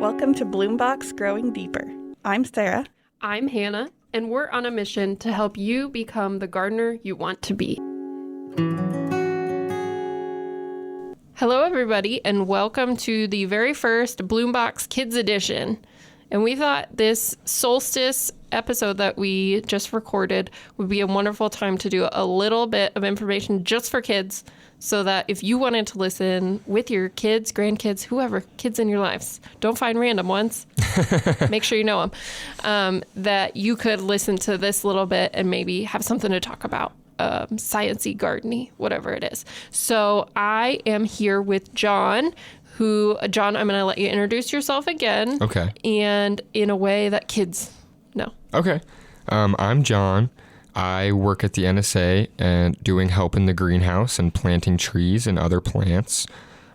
Welcome to Bloombox Growing Deeper. I'm Sarah. I'm Hannah, and we're on a mission to help you become the gardener you want to be. Hello, everybody, and welcome to the very first Bloombox Kids Edition. And we thought this solstice episode that we just recorded would be a wonderful time to do a little bit of information just for kids, so that if you wanted to listen with your kids, grandkids, whoever, kids in your lives, don't find random ones, make sure you know them, that you could listen to this little bit and maybe have something to talk about, science-y, garden-y, whatever it is. So I am here with John, John, I'm going to let you introduce yourself again. Okay. And in a way that kids know. Okay. I'm John. I work at the NSA and doing help in the greenhouse and planting trees and other plants.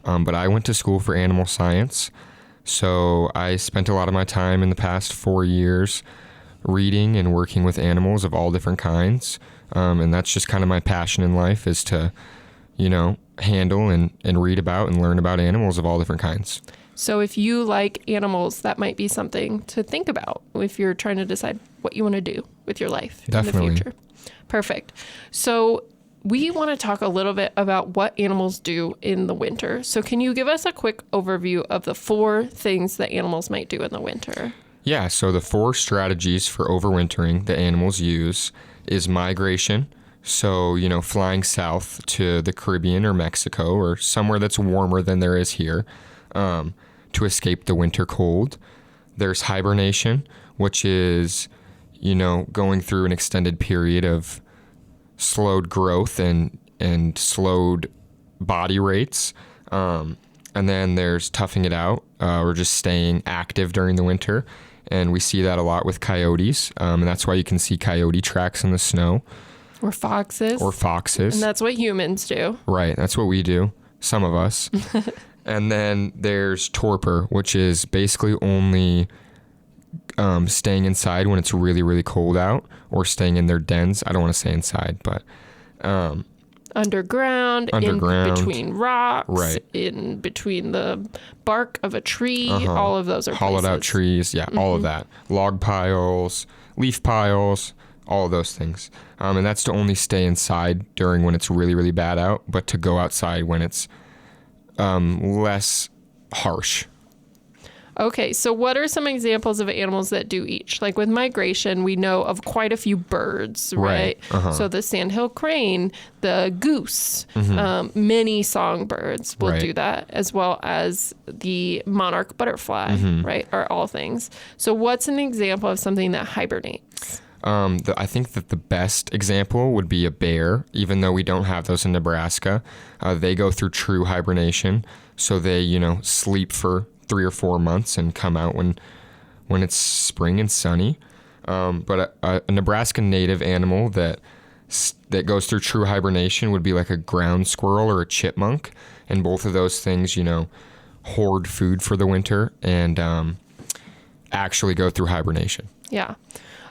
But I went to school for animal science. So I spent a lot of my time in the past 4 years reading and working with animals of all different kinds. And that's just kind of my passion in life, is to, handle and read about and learn about animals of all different kinds. So if you like animals, that might be something to think about if you're trying to decide what you want to do with your life Definitely. in the future. Perfect. So we want to talk a little bit about what animals do in the winter. So can you give us a quick overview of the 4 things that animals might do in the winter? Yeah, so the 4 strategies for overwintering that animals use is migration. So, flying south to the Caribbean or Mexico or somewhere that's warmer than there is here to escape the winter cold. There's hibernation, which is, going through an extended period of slowed growth and slowed body rates. And then there's toughing it out or just staying active during the winter. And we see that a lot with coyotes. And that's why you can see coyote tracks in the snow. Or foxes. And that's what humans do. Right. That's what we do. Some of us. And then there's torpor, which is basically only staying inside when it's really, really cold out, or staying in their dens. I don't want to say inside, but underground, in between rocks, right, in between the bark of a tree. All of those are hollowed out trees. Yeah, all of that. Log piles, leaf piles, all of those things. And that's to only stay inside during when it's really, really bad out, but to go outside when it's less harsh. Okay, so what are some examples of animals that do each? Like with migration, we know of quite a few birds, right? So the sandhill crane, the goose, many songbirds will do that, as well as the monarch butterfly, right, are all things. So what's an example of something that hibernates? I think that the best example would be a bear, even though we don't have those in Nebraska. They go through true hibernation. So they, sleep for 3 or 4 months and come out when it's spring and sunny. But a Nebraska native animal that goes through true hibernation would be like a ground squirrel or a chipmunk. And both of those things, hoard food for the winter and actually go through hibernation. Yeah.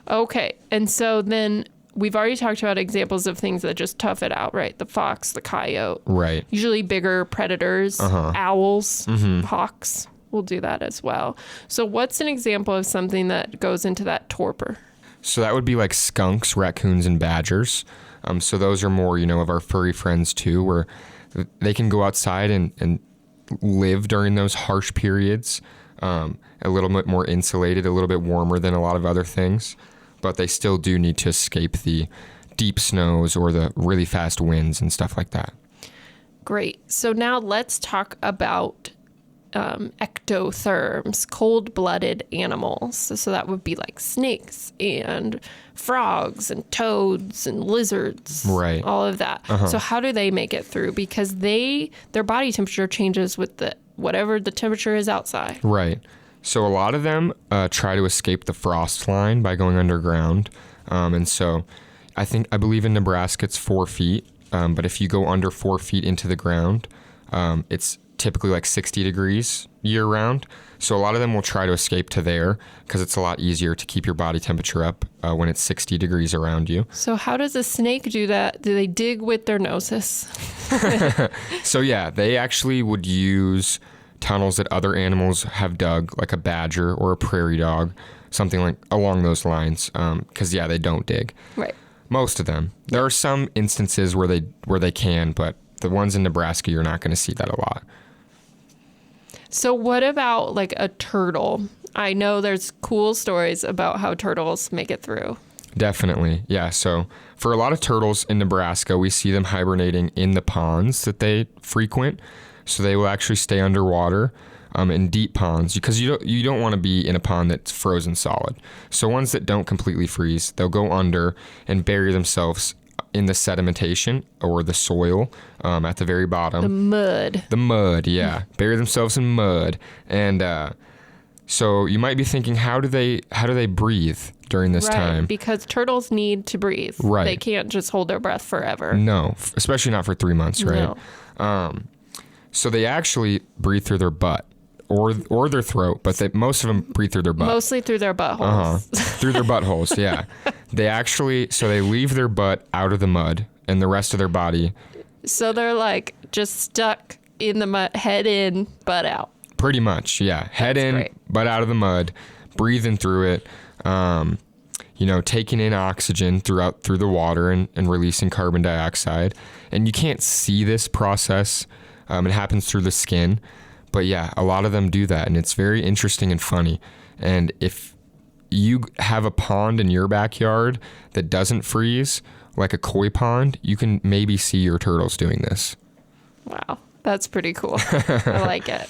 Okay, and so then we've already talked about examples of things that just tough it out, right? The fox, the coyote. Right. Usually bigger predators, owls, hawks will do that as well. So what's an example of something that goes into that torpor? So that would be like skunks, raccoons, and badgers. So those are more, of our furry friends too, where they can go outside and live during those harsh periods, a little bit more insulated, a little bit warmer than a lot of other things. But they still do need to escape the deep snows or the really fast winds and stuff like that. Great. So now let's talk about ectotherms, cold-blooded animals. So that would be like snakes and frogs and toads and lizards. Right. All of that. So how do they make it through? Because their body temperature changes with whatever the temperature is outside. Right. So a lot of them try to escape the frost line by going underground. And so I believe in Nebraska it's 4 feet. But if you go under 4 feet into the ground, it's typically like 60 degrees year round. So a lot of them will try to escape to there because it's a lot easier to keep your body temperature up when it's 60 degrees around you. So how does a snake do that? Do they dig with their noses? So yeah, they actually would use tunnels that other animals have dug, like a badger or a prairie dog, something like along those lines. Because they don't dig. Right. Most of them. There are some instances where they can, but the ones in Nebraska, you're not going to see that a lot. So what about like a turtle? I know there's cool stories about how turtles make it through. Definitely. Yeah. So for a lot of turtles in Nebraska, we see them hibernating in the ponds that they frequent. So they will actually stay underwater in deep ponds because you don't want to be in a pond that's frozen solid. So ones that don't completely freeze, they'll go under and bury themselves in the sedimentation or the soil at the very bottom. The mud, yeah. Bury themselves in mud. And so you might be thinking, how do they breathe during this time? Because turtles need to breathe. Right. They can't just hold their breath forever. No, especially not for 3 months, right? No. So they actually breathe through their butt or their throat, but most of them breathe through their butt. Mostly through their buttholes. Through their buttholes, yeah. They leave their butt out of the mud and the rest of their body. So they're like just stuck in the mud, head in, butt out. Pretty much, yeah. Head in, great. butt out of the mud, breathing through it, taking in oxygen through the water and releasing carbon dioxide. And you can't see this process. It happens through the skin. But yeah, a lot of them do that, and it's very interesting and funny. And if you have a pond in your backyard that doesn't freeze, like a koi pond, you can maybe see your turtles doing this. Wow, that's pretty cool. I like it.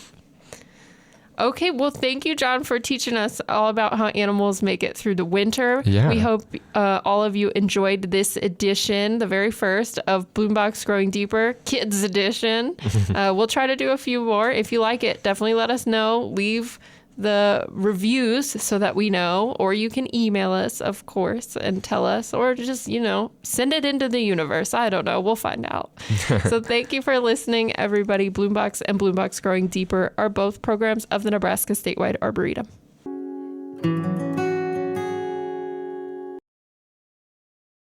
Okay, well, thank you, John, for teaching us all about how animals make it through the winter. Yeah. We hope all of you enjoyed this edition, the very first of Bloombox Growing Deeper, Kids Edition. We'll try to do a few more. If you like it, definitely let us know. Leave the reviews so that we know, or you can email us, of course, and tell us, or just, send it into the universe. I don't know. We'll find out. So thank you for listening, everybody. Bloombox and Bloombox Growing Deeper are both programs of the Nebraska Statewide Arboretum.